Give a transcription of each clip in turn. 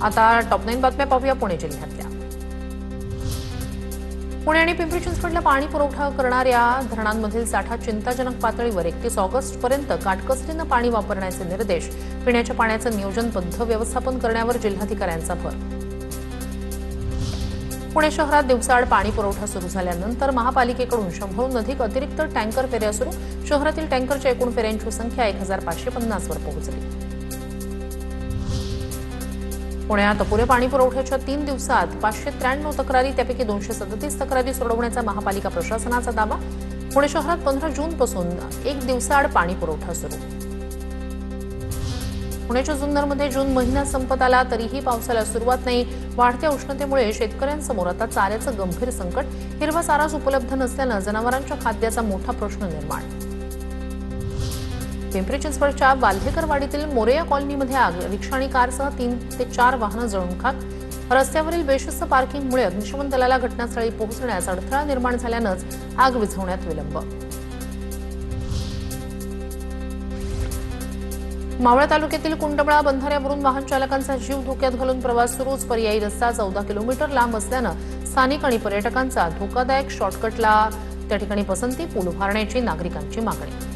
आता टॉप 9 बातम्या पाहूया पुणे जिल्ह्यातल्या। पुणे आणि पिंपरी चिंचवडला पाणी पुरवठा करणाऱ्या धरणांमधील साठा चिंताजनक पातळीवर 31 ऑगस्टपर्यंत काटकसरीनं पाणी वापरण्याचे निर्देश। पिण्याच्या पाण्याचं नियोजनबद्ध व्यवस्थापन करण्यावर जिल्हाधिकाऱ्यांचा भर। पुणे शहरात दिवसाआड पाणी पुरवठा सुरू झाल्यानंतर महापालिकेकडून 100हून अधिक अतिरिक्त टँकर फेऱ्या सुरू। शहरातील टँकरच्या एकूण फेऱ्यांची संख्या 1550 वर पोहोचली। पुण्यात अपुऱ्या पाणी पुरवठ्याच्या 3 दिवसात 593 तक्रारी, त्यापैकी 237 तक्रारी सोडवण्याचा महापालिका प्रशासनाचा दावा। पुणे शहरात 15 जूनपासून 1 दिवसाआड पाणी पुरवठा सुरू। पुण्याच्या जुन्नरमध्ये जून महिना संपत आला तरीही पावसाला सुरुवात नाही। वाढत्या उष्णतेमुळे शेतकऱ्यांसमोर आता चाऱ्याचं गंभीर संकट। हिरवा चाराच उपलब्ध नसल्यानं जनावरांच्या खाद्याचा मोठा प्रश्न निर्माण। पिंपरी चिंचवडच्या वाल्हेकरवाडीतील मोरया कॉलनीमध्ये आग। रिक्षा आणि कारसह 3 ते 4 वाहनं जळून खाक। रस्त्यावरील बेशिस्त पार्किंगमुळे अग्निशमन दलाला घटनास्थळी पोहोचण्यास अडथळा निर्माण झाल्यानंच आग विझवण्यात विलंब। मावळ तालुक्यातील कुंडबळा बंधाऱ्यावरून वाहन चालकांचा जीव धोक्यात घालून प्रवास सुरूच। पर्यायी रस्ता 14 किलोमीटर लांब असल्यानं स्थानिक आणि पर्यटकांचा धोकादायक शॉर्टकटला त्या ठिकाणी पसंती। पूल उभारण्याची नागरिकांची मागणी।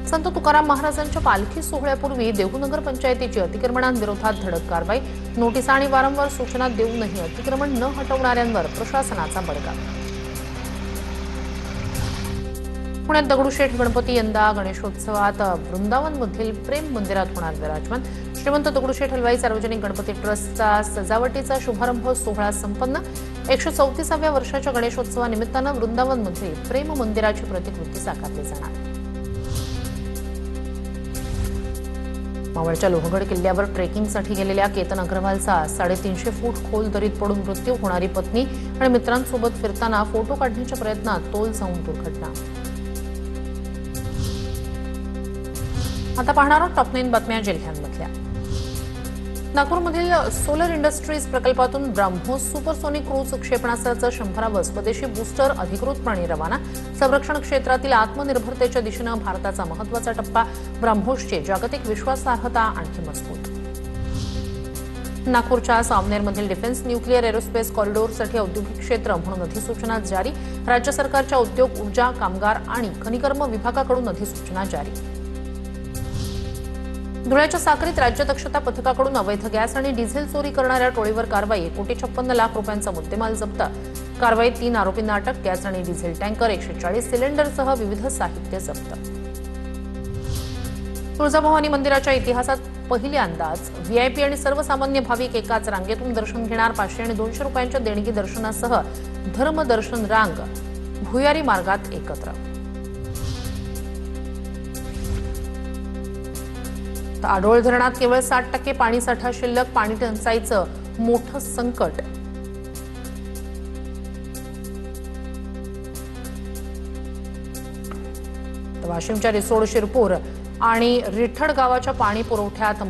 संत तुकाराम महाराजांच्या पालखी सोहळ्यापूर्वी देहूनगर पंचायतीची अतिक्रमणांविरोधात धडक कारवाई। नोटिसा आणि वारंवार सूचना देऊनही अतिक्रमण न हटवणाऱ्यांवर प्रशासनाचा बडगा। पुण्यात दगडूशेठ गणपती यंदा गणेशोत्सवात वृंदावनमधील प्रेम मंदिरात होणार विराजमान। श्रीमंत दगडूशेठ हलवाई सार्वजनिक गणपती ट्रस्टचा सजावटीचा शुभारंभ सोहळा संपन्न। 134व्या वर्षाच्या गणेशोत्सवानिमित्तानं वृंदावनमधील प्रेम मंदिराची प्रतिकृती साकारली जाणार। मावळच्या लोहगड किल्ल्यावर ट्रेकिंगसाठी गेलेल्या केतन अग्रवालचा 350 फूट खोल दरीत पडून मृत्यू। होणारी पत्नी आणि मित्रांसोबत फिरताना फोटो काढण्याच्या प्रयत्नात तोल जाऊन दुर्घटना। आता पाहणार आहोत टॉप 9 बातम्या जिल्ह्यांमधल्या। नागपूरमधील सोलर इंडस्ट्रीज प्रकल्पातून ब्राह्मोस सुपरसोनिक क्रूज क्षेपणास्त्राचं 100वे स्वदेशी बूस्टर अधिकृतपणे रवाना। संरक्षण क्षेत्रातील आत्मनिर्भरतेच्या दिशेनं भारताचा महत्त्वाचा टप्पा। ब्राह्मोसची जागतिक विश्वासार्हता आणखी मजबूत। नागपूरच्या सावनेरमधील डिफेन्स न्यूक्लिअर एरोस्पेस कॉरिडॉरसाठी औद्योगिक क्षेत्र म्हणून अधिसूचना जारी। राज्य सरकारच्या उद्योग, ऊर्जा, कामगार आणि खनिकर्म विभागाकडून अधिसूचना जारी। धुळ्याच्या साक्रीत राज्य दक्षता पथकाकडून अवैध गॅस आणि डिझेल चोरी करणाऱ्या टोळीवर कारवाई। 1,56,00,000 रुपयांचा मुद्देमाल जप्त। कारवाईत 3 आरोपींना अटक। गॅस आणि डिझेल टँकर, 140 सिलेंडरसह विविध साहित्य जप्त। तुळजाभवानी मंदिराच्या इतिहासात पहिल्यांदाच व्हीआयपी आणि सर्वसामान्य भाविक एकाच रांगेतून दर्शन घेणार। 500 आणि 200 रुपयांच्या देणगी दर्शनासह धर्मदर्शन रांग भुयारी मार्गात एकत्र। आडोळ धरणात केवळ 60% पाणीसाठा शिल्लक। पाणी टंचाईचं मोठं संकट। वाशिमच्या रिसोड, शिरपूर आणि रिठड गावाच्या पाणी पुरवठ्यात